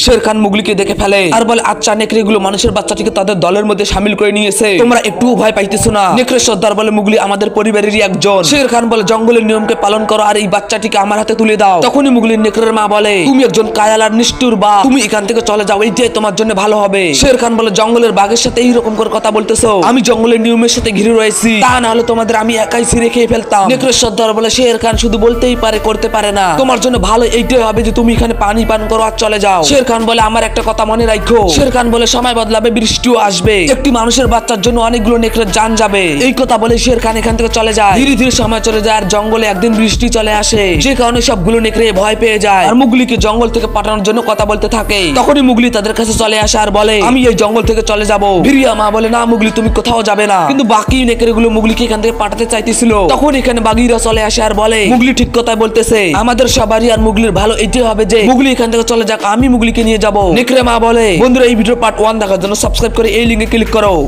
শের খান মুগলিকে দেখে ফেলে আর বলে, আচ্ছা নেকড়ে গুলো মানুষের বাচ্চাটিকে তাদের দলের মধ্যে শামিল করে নিয়েছে, তোমরা একটু ভয় পাইতেছো না? নেকড়ে সর্দার বলে, মুগলি আমাদের পরিবারেরই একজন। শের খান বলে, জঙ্গলের নিয়মকে পালন করো আর এই বাচ্চাটিকে আমার হাতে তুলে দাও। তখনই মুগলির নেকড়ের মা বলে, তুমি একজন কায়াল আর নিষ্ঠুর বা, তুমি এখান থেকে চলে যাও, এইটাই তোমার জন্য ভালো হবে। শের খান বলে, জঙ্গলের বাঘের সাথে এইরকম করে কথা বলতেছো? আমি জঙ্গলের নিয়মের সাথে ঘিরে রয়েছি, তা না হলে তোমাদের আমি একাই ছিঁড়ে খেয়ে ফেলতাম। নেকড়ে সর্দার বলে, শের খান শুধু বলতেই পারে, করতে পারে না। তোমার জন্য ভালো এইটাই হবে যে তুমি এখানে পানি পান করো আর চলে যাও। শের খান বলে, আমার একটা কথা মনে রাখো। শের খান বলে, সময় বদলাবে, বৃষ্টিও আসবে, একটি মানুষের বাচ্চার জন্য অনেকগুলো নেকড়ের জান যাবে। এই কথা বলে শের খান এখান থেকে চলে যায়। ধীরে ধীরে সময় চলে যায় আর জঙ্গলে একদিন বৃষ্টি চলে আসে, যে কারণে সবগুলো নেকড়ে ভয় পেয়ে যায় আর মুগলিকে জঙ্গল থেকে পাঠানোর জন্য কথা বলতে থাকে। তখনই মুগলি তাদের কাছে চলে আসে আর বলে, আমি এই জঙ্গল থেকে চলে যাব। ভিরিয়া মা বলে, না মুগলি তুমি কোথাও যাবে না। কিন্তু বাকি নেকড়ে গুলো মুগলিকে এখান থেকে পাঠাতে চাইতেছিল। তখন এখানে বাগিরা চলে আসে আর বলে, মুগলি ঠিক কথাই বলতেছে, আমাদের সবারই আর মুগলির ভালো এটাই হবে যে মুগলি এখান থেকে চলে যাক, আমি মুগলিকে নিয়ে যাব। নেকড়ে মা বলে, বন্ধুরা এই ভিডিও পার্ট 1 দেখার জন্য সাবস্ক্রাইব করে এই লিংকে ক্লিক করো।